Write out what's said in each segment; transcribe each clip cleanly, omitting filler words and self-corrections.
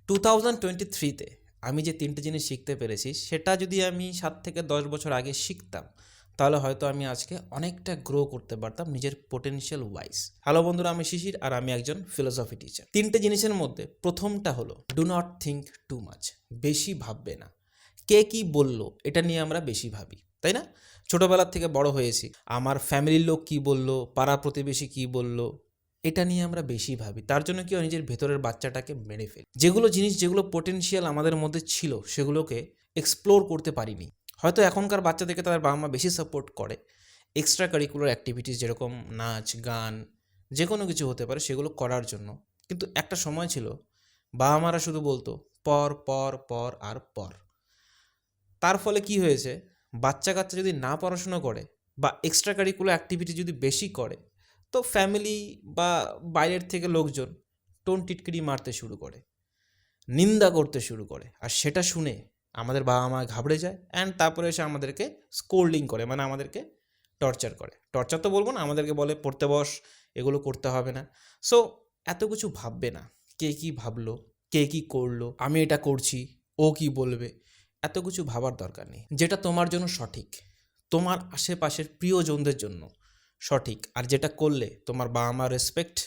2023-তে আমি যে 3টে জিনিস শিখতে পেরেছি সেটা যদি আমি 7 থেকে 10 বছর আগে শিখতাম তাহলে হয়তো আমি আজকে অনেকটা গ্রো করতে পারতাম নিজের পোটেনশিয়াল ওয়াইজ। হ্যালো বন্ধুরা, আমি শিশির আর আমি একজন ফিলোসফি টিচার। 3টে জিনিসের মধ্যে প্রথমটা হলো do not think too much. বেশি ভাববে না। কে কি বলল এটা নিয়ে আমরা বেশি ভাবি, তাই না? ছোটবেলার থেকে বড় হয়েছি, আমার ফ্যামিলির লোক কি বলল, পাড়া প্রতিবেশী কি বলল, এটা নিয়ে আমরা বেশি ভাবি। তার জন্য কি হয়, নিজের ভেতরের বাচ্চাটাকে মেরে ফেলি। যেগুলো পোটেনশিয়াল আমাদের মধ্যে ছিল সেগুলোকে এক্সপ্লোর করতে পারিনি। হয়তো এখনকার বাচ্চাদেরকে তাদের বাবা মা বেশি সাপোর্ট করে এক্সট্রা কারিকুলার অ্যাক্টিভিটিস, যেরকম নাচ গান, যে কোনো কিছু হতে পারে, সেগুলো করার জন্য। কিন্তু একটা সময় ছিল বাবা মারা শুধু বলতো পর পর পর আর পর। তার ফলে কি হয়েছে, বাচ্চা কাচ্চা যদি না পড়াশুনো করে বা এক্সট্রা কারিকুলার অ্যাক্টিভিটি যদি বেশি করে, তো ফ্যামিলি বা বাইরের থেকে লোকজন টোন টিটকিরি মারতে শুরু করে, নিন্দা করতে শুরু করে। আর সেটা শুনে আমাদের বাবা মা ঘাবড়ে যায় অ্যান্ড তারপরে এসে আমাদেরকে স্কোল্ডিং করে, মানে আমাদেরকে টর্চার করে। টর্চার তো বলবো না, আমাদেরকে বলে পড়তে বস, এগুলো করতে হবে না। সো এত কিছু ভাববে না, কে কী ভাবলো, কে কী করলো, আমি এটা করছি, ও কি বলবে, এত কিছু ভাবার দরকার নেই। যেটা তোমার জন্য সঠিক, তোমার আশেপাশের প্রিয়জনদের জন্য সঠিক, আর যেটা করলে তোমার বাবা মার রেসপেক্ট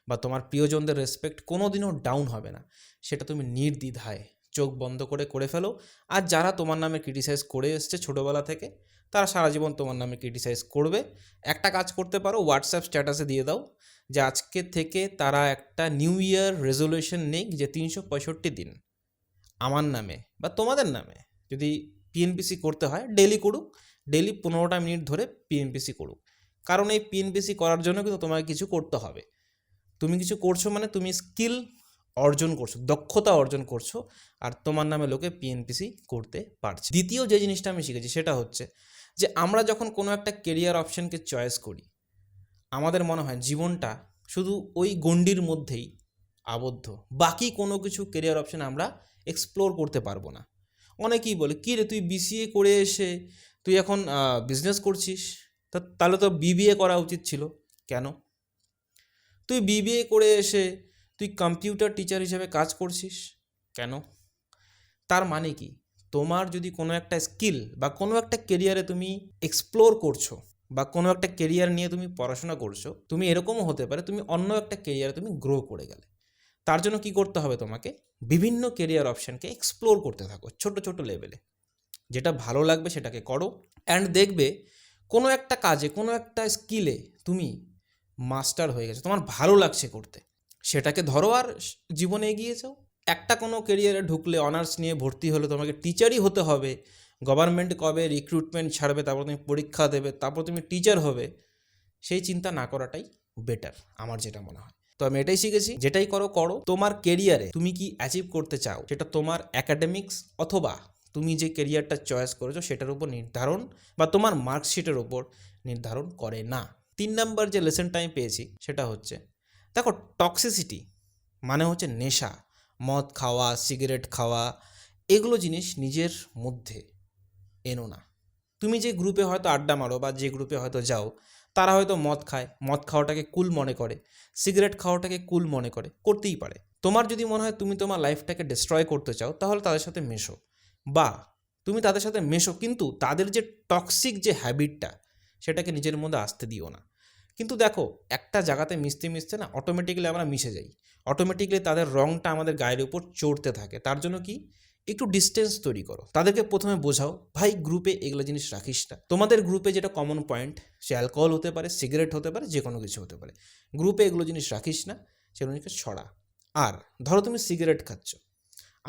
বা তোমার প্রিয়জনদের রেসপেক্ট কোনো দিনও ডাউন হবে না, সেটা তুমি নির্দ্বিধায় চোখ বন্ধ করে ফেলো। আর যারা তোমার নামে ক্রিটিসাইজ করে এসছে ছোটোবেলা থেকে, তারা সারা জীবন তোমার নামে ক্রিটিসাইজ করবে। একটা কাজ করতে পারো, হোয়াটসঅ্যাপ স্ট্যাটাসে দিয়ে দাও যে আজকে থেকে তারা একটা নিউ ইয়ার রেজলিউশন নিক যে 365 দিন আমার নামে বা তোমাদের নামে যদি পিএনপিসি করতে হয়, ডেলি করুক, ডেলি 15টা মিনিট ধরে পিএনপিসি করুক। কারণ এই পিএনপিসি করার জন্য কিন্তু তোমাকে কিছু করতে হবে। তুমি কিছু করছো মানে তুমি স্কিল অর্জন করছো, দক্ষতা অর্জন করছো, আর তোমার নামে লোকে পিএনপিসি করতে পারছে। দ্বিতীয় যে জিনিসটা আমি শিখেছি সেটা হচ্ছে যে আমরা যখন কোনো একটা কেরিয়ার অপশানকে চয়েস করি, আমাদের মনে হয় জীবনটা শুধু ওই গণ্ডির মধ্যেই আবদ্ধ, বাকি কোনো কিছু কেরিয়ার অপশান আমরা এক্সপ্লোর করতে পারবো না। অনেকেই বলে, কী রে তুই বিসিএ করে এসে তুই এখন বিজনেস করছিস, তাহলে তো বিবিএ করা উচিত ছিল। কেন? তুই বিবিএ করে এসে তুই কম্পিউটার টিচার হিসেবে কাজ করছিস, কেন? তার মানে কি, তোমার যদি কোনো একটা স্কিল বা কোনো একটা কেরিয়ারে তুমি এক্সপ্লোর করছো বা কোনো একটা কেরিয়ার নিয়ে তুমি পড়াশোনা করছো, তুমি এরকমও হতে পারে তুমি অন্য একটা কেরিয়ারে তুমি গ্রো করে গেলে। তার জন্য কি করতে হবে, তোমাকে বিভিন্ন কেরিয়ার অপশানকে এক্সপ্লোর করতে থাকো ছোট ছোট লেভেলে। যেটা ভালো লাগবে সেটাকে করো, অ্যান্ড দেখবে কোনো একটা কাজে, কোনো একটা স্কিলে তুমি মাস্টার হয়ে গেছো, তোমার ভালো লাগছে করতে, সেটাকে ধরো আর জীবনে এগিয়ে যাও। একটা কোনো কেরিয়ারে ঢুকলে, অনার্স নিয়ে ভর্তি হলে তোমাকে টিচারই হতে হবে, গভর্নমেন্ট কবে রিক্রুটমেন্ট ছাড়বে, তারপর তুমি পরীক্ষা দেবে, তারপর তুমি টিচার হবে, সেই চিন্তা না করাটাই বেটার, আমার যেটা মনে হয়। তো আমি এটাই শিখেছি, যেটাই করো করো, তোমার কেরিয়ারে তুমি কি অ্যাচিভ করতে চাও সেটা তোমার অ্যাকাডেমিক্স অথবা তুমি যে কেরিয়ারটা চয়েস করেছো সেটার উপর নির্ধারণ বা তোমার মার্কশিটের উপর নির্ধারণ করে না। 3 নম্বর যে লেসনটা আমি পেয়েছি সেটা হচ্ছে, দেখো টক্সিসিটি মানে হচ্ছে নেশা, মদ খাওয়া, সিগারেট খাওয়া, এগুলো জিনিস নিজের মধ্যে এনো না। তুমি যে গ্রুপে হয়তো আড্ডা মারো বা যে গ্রুপে হয়তো যাও, তারা হয়তো মদ খায়, মদ খাওয়াটাকে কুল মনে করে, সিগারেট খাওয়াটাকে কুল মনে করে, করতেই পারে। তোমার যদি মনে হয় তুমি তোমার লাইফটাকে ডিস্ট্রয় করতে চাও, তাহলে তাদের সাথে মেশো, বা তুমি তাদের সাথে মেশো, কিন্তু তাদের যে টক্সিক যে হ্যাবিটটা সেটাকে নিজের মধ্যে আসতে দিও না। কিন্তু দেখো, একটা জায়গাতে মিশতে মিশতে না অটোমেটিক্যালি আমরা মিশে যাই, অটোমেটিক্যালি তাদের রংটা আমাদের গায়ের উপর চড়তে থাকে। তার জন্য কি, একটু ডিস্টেন্স তৈরি করো, তাদেরকে প্রথমে বোঝাও ভাই গ্রুপে এগুলো জিনিস রাখিস না। তোমাদের গ্রুপে যেটা কমন পয়েন্ট, সে অ্যালকোহল হতে পারে, সিগারেট হতে পারে, যে কোনো কিছু হতে পারে, গ্রুপে এগুলো জিনিস রাখিস না, সেগুলো জিনিসকে ছড়া। আর ধরো তুমি সিগারেট খাচ্ছ,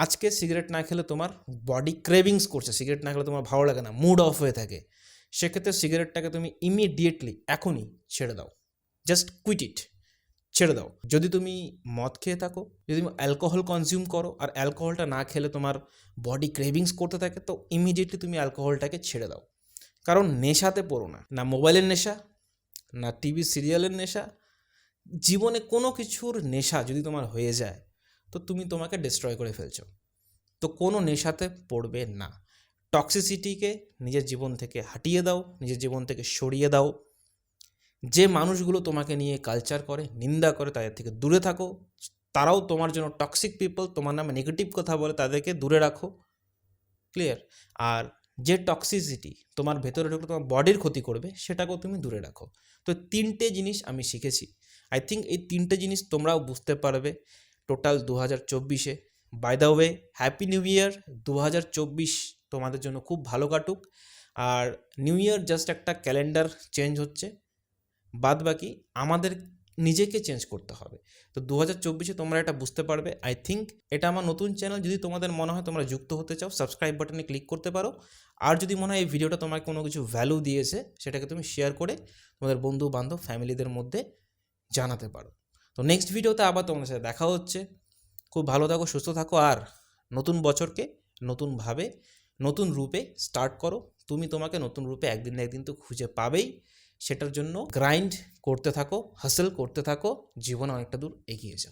আজকে সিগারেট না খেলে তোমার বডি ক্রেভিংস করছে, সিগারেট না খেলে তোমার ভালো লাগে না, মুড অফ হয়ে থাকে, সেক্ষেত্রে সিগারেটটাকে তুমি ইমিডিয়েটলি এখনই ছেড়ে দাও, জাস্ট কুইট ইট, ছেড়ে দাও। যদি তুমি মদ খেয়ে থাকো, যদি তুমি অ্যালকোহল কনজিউম করো আর অ্যালকোহলটা না খেলে তোমার বডি ক্রেভিংস করতে থাকে, তো ইমিডিয়েটলি তুমি অ্যালকোহলটাকে ছেড়ে দাও। কারণ নেশাতে পড়ো না, না মোবাইলের নেশা, না টিভি সিরিয়ালের নেশা, জীবনে কোনো কিছুর নেশা যদি তোমার হয়ে যায় তো তুমি তোমাকে ডিস্ট্রয় করে ফেলছো। তো কোনো নেশাতে পড়বে না, টক্সিসিটিকে নিজের জীবন থেকে হাটিয়ে দাও, নিজের জীবন থেকে সরিয়ে দাও। যে মানুষগুলো তোমাকে নিয়ে কালচার করে, নিন্দা করে, তাদের থেকে দূরে থাকো, তারাও তোমার জন্য টক্সিক পিপল, তোমার নামে নেগেটিভ কথা বলে, তাদেরকে দূরে রাখো। ক্লিয়ার? আর যে টক্সিসিটি তোমার ভেতরে ঢুকলে তোমার বডির ক্ষতি করবে, সেটাকেও তুমি দূরে রাখো। তো 3টে জিনিস আমি শিখেছি। আই থিঙ্ক এই 3টে জিনিস তোমরাও বুঝতে পারবে টোটাল 2024-এ। By the way, happy new year. 2024 তোমাদের জন্য খুব ভালো কাটুক। আর নিউ ইয়ার জাস্ট একটা ক্যালেন্ডার চেঞ্জ হচ্ছে, বাদ বাকি আমাদের নিজেকে চেঞ্জ করতে হবে। তো 2024-এ তোমরা এটা বুঝতে পারবে। আই থিঙ্ক এটা আমার নতুন চ্যানেল, যদি তোমাদের মনে হয় তোমরা যুক্ত হতে চাও, সাবস্ক্রাইব বাটনে ক্লিক করতে পারো। আর যদি মনে হয় এই ভিডিওটা তোমার কোনো কিছু ভ্যালু দিয়েছে, সেটাকে তুমি শেয়ার করে তোমাদের বন্ধু বান্ধব ফ্যামিলিদের মধ্যে জানাতে পারো। তো নেক্সট ভিডিওতে আবার তোমাদের সাথে দেখা হচ্ছে। খুব ভালো থাকো, সুস্থ থাকো, আর নতুন বছরকে নতুনভাবে নতুন রূপে স্টার্ট করো। তুমি তোমাকে নতুন রূপে একদিন না একদিন তো খুঁজে পাবেই। সেটার জন্য গ্রাইন্ড করতে থাকো, হাসেল করতে থাকো, জীবনে অনেকটা দূর এগিয়ে যাও।